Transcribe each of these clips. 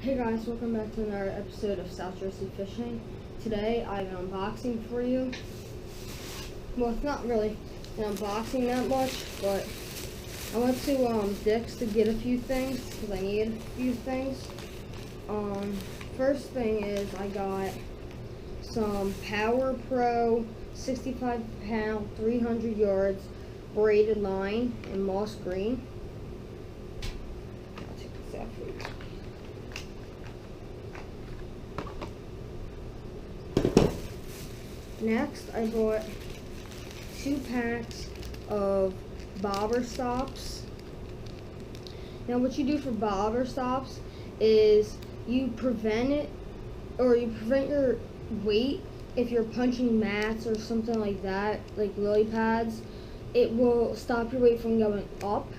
Hey guys, welcome back to another episode of South Jersey Fishing. Today I have an unboxing for you. Well, it's not really an unboxing that much, but I went to Dick's to get a few things because I need a few things. First thing is I got some Power Pro 65 pound 300 yards braided line in moss green. I'll take this out for you. Next, I bought 2 packs of bobber stops. Now, what you do for bobber stops is you prevent your weight if you're punching mats or something like that, like lily pads. It will stop your weight from going up,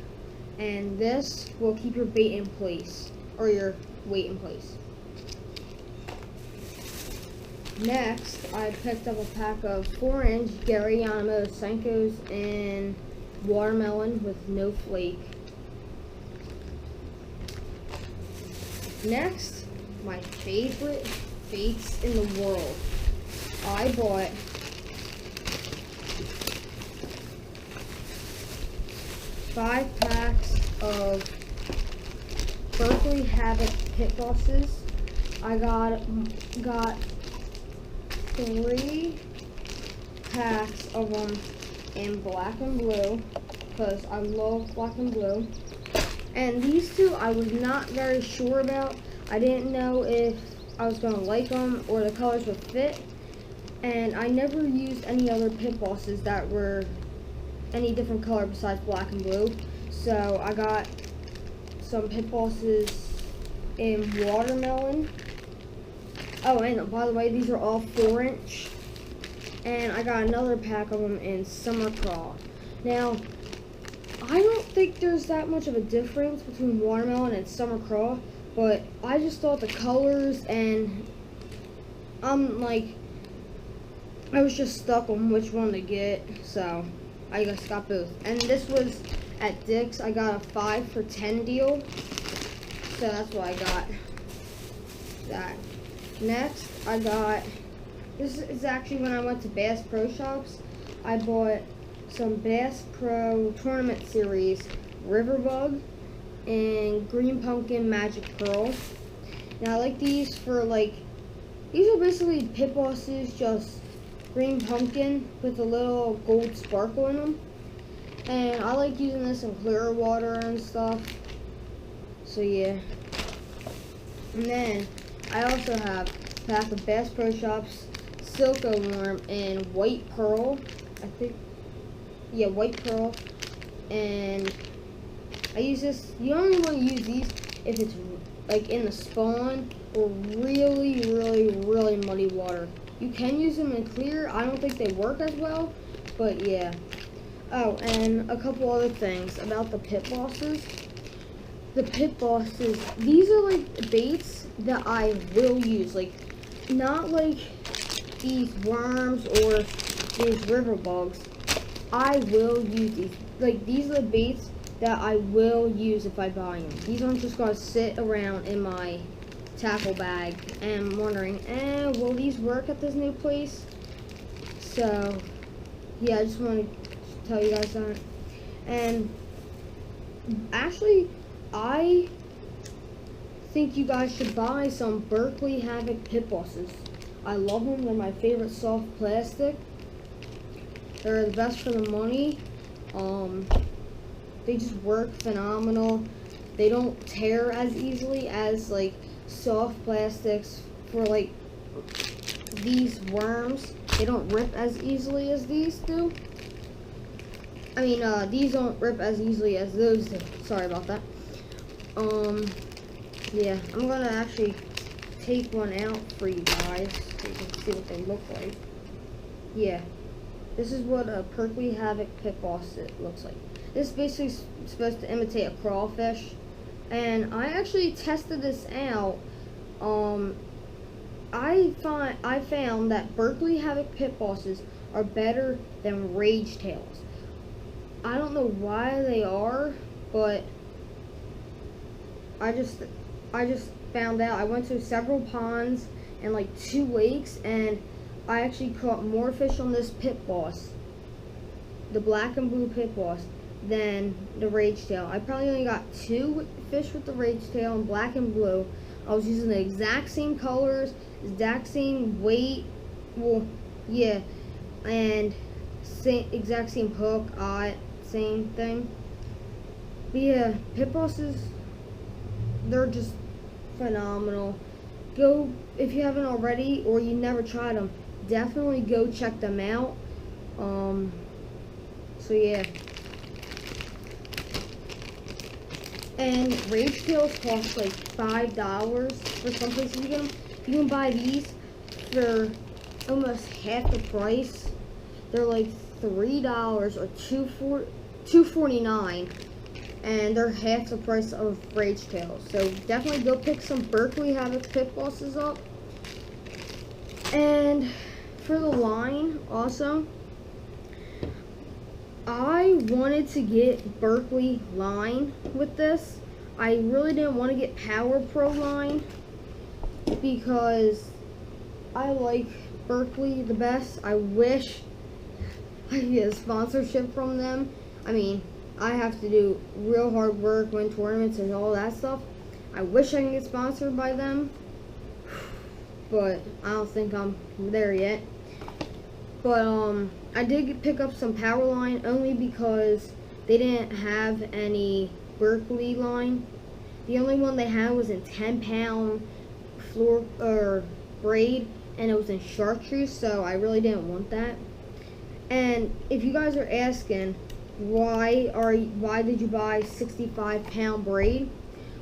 and this will keep your bait in place, or your weight in place. Next, I picked up a pack of 4-inch Gary Yamamoto Senkos in watermelon with no flake. Next, my favorite baits in the world. I bought five packs of Berkley Havoc pitbosses. I got 3 packs of them in black and blue because I love black and blue. And these two I was not very sure about. I didn't know if I was going to like them or the colors would fit. And I never used any other pit bosses that were any different color besides black and blue. So I got some pit bosses in watermelon. Oh, and by the way, these are all 4-inch. And I got another pack of them in summer craw. Now, I don't think there's that much of a difference between watermelon and summer craw, but I just thought the colors, and I was just stuck on which one to get, so I just got both. And this was at Dick's. I got a 5 for $10 deal, so that's why I got that. Next, I got, this is actually when I went to Bass Pro Shops. I bought some Bass Pro Tournament Series Riverbug and Green Pumpkin Magic Pearl. Now I like these for these are basically pit bosses, just green pumpkin with a little gold sparkle in them. And I like using this in clear water and stuff. So yeah. And then I also have a pack of Bass Pro Shops Silco Worm in white pearl. I think, yeah, white pearl. And I use this. You only want to use these if it's like in the spawn or really, really, really muddy water. You can use them in clear. I don't think they work as well, but yeah. Oh, and a couple other things about the pit bosses. The pit bosses, these are like baits that I will use, like not like these worms or these river bugs. I will use these. Like, these are the baits that I will use if I buy them. These aren't just gonna sit around in my tackle bag. And I'm wondering, will these work at this new place? So yeah, I just want to tell you guys that. And actually, I think you guys should buy some Berkley Havoc pit bosses. I love them. They're my favorite soft plastic. They're the best for the money. They just work phenomenal. They don't tear as easily as like soft plastics for like these worms. They don't rip as easily as these do. I mean, these don't rip as easily as those do. Sorry about that. Yeah, I'm gonna actually take one out for you guys so you can see what they look like. Yeah, this is what a Berkley Havoc pit boss looks like. This is basically supposed to imitate a crawfish, and I actually tested this out. I found that Berkley Havoc pit bosses are better than rage tails. I don't know why they are, but I just found out, I went to several ponds and like 2 lakes, and I actually caught more fish on this pit boss, the black and blue pit boss, than the rage tail. I probably only got 2 fish with the rage tail in black and blue. I was using the exact same colors, exact same weight, well, yeah, and exact same hook, same thing. But yeah, pit bosses, they're just phenomenal. Go, if you haven't already or you never tried them, definitely go check them out. So yeah. And rage tails cost like $5 for some places you get them. You can buy these for almost half the price. They're like $3 or $2.49, and they're half the price of rage tails. So definitely go pick some Berkley Havoc pit bosses up. And for the line also, I wanted to get Berkley line with this. I really didn't want to get Power Pro line because I like Berkley the best. I wish I could get a sponsorship from them. I mean, I have to do real hard work, win tournaments and all that stuff. I wish I could get sponsored by them, but I don't think I'm there yet. But I did pick up some Power line only because they didn't have any Berkley line. The only one they had was in 10-pound floor or braid, and it was in chartreuse, so I really didn't want that. And if you guys are asking why did you buy 65-pound braid?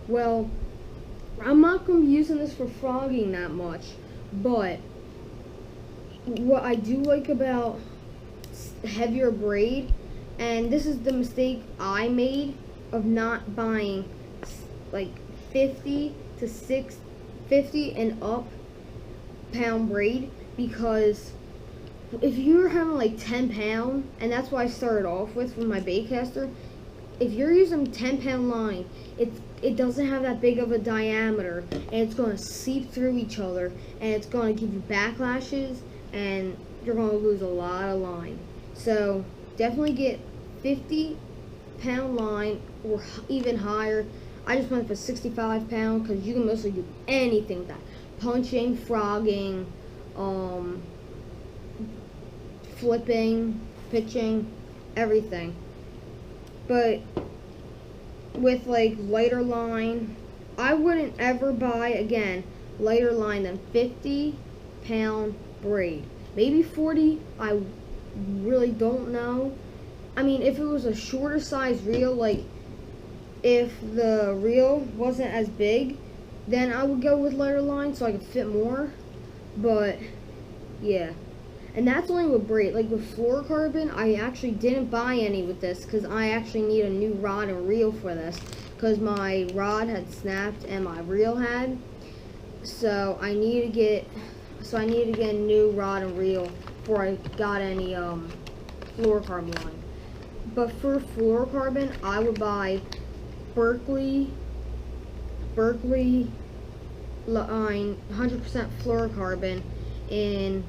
Well, I'm not going to be using this for frogging that much, but what I do like about heavier braid, and this is the mistake I made of not buying like 50 and up pound braid, because if you're having like 10-pound, and that's what I started off with my baitcaster, if you're using 10-pound line, it doesn't have that big of a diameter, and it's going to seep through each other, and it's going to give you backlashes, and you're going to lose a lot of line. So definitely get 50-pound line or even higher. I just went for 65-pound because you can mostly do anything with that. Punching, frogging, flipping, pitching, everything. But with like lighter line, I wouldn't ever buy again lighter line than 50-pound braid. Maybe 40, I really don't know. I mean, if it was a shorter size reel, like if the reel wasn't as big, then I would go with lighter line so I could fit more. But yeah, and that's only with braid. Like with fluorocarbon, I actually didn't buy any with this because I actually need a new rod and reel for this, because my rod had snapped and my reel had. So I need to get a new rod and reel before I got any fluorocarbon line. But for fluorocarbon, I would buy Berkley line 100% fluorocarbon in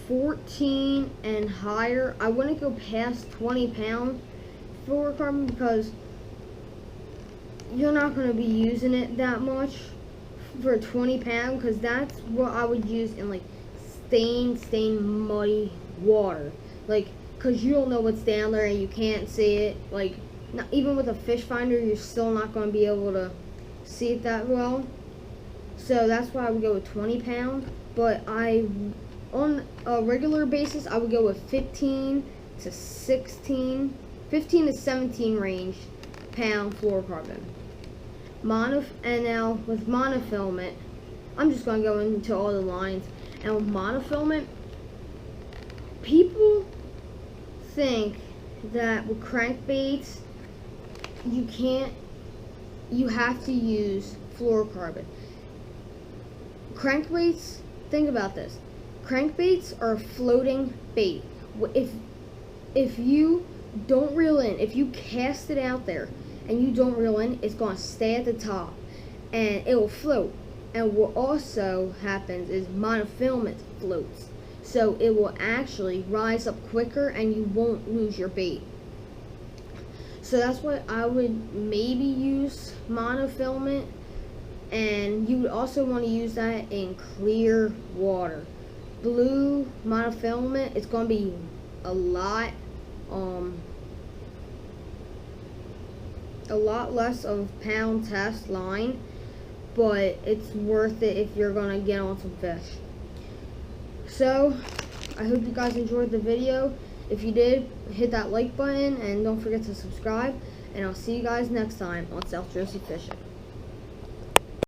14 and higher. I wouldn't go past 20-pound fluorocarbon because you're not going to be using it that much for 20-pound, because that's what I would use in like stained muddy water, like, because you don't know what's down there and you can't see it. Like, not even with a fish finder, you're still not going to be able to see it that well. So that's why I would go with 20-pound. But on a regular basis, I would go with 15 to 17 range pound fluorocarbon. And now with monofilament, I'm just going to go into all the lines. And with monofilament, people think that with crankbaits, you have to use fluorocarbon. Crankbaits, think about this. Crankbaits are a floating bait. If you don't reel in, if you cast it out there and you don't reel in, it's going to stay at the top. and it will float. And what also happens is monofilament floats, so it will actually rise up quicker and you won't lose your bait. So that's what I would maybe use, monofilament. And you would also want to use that in clear water. Blue monofilament, it's going to be a lot less of pound test line, but it's worth it if you're going to get on some fish. So I hope you guys enjoyed the video. If you did, hit that like button and don't forget to subscribe, and I'll see you guys next time on South Jersey Fishing.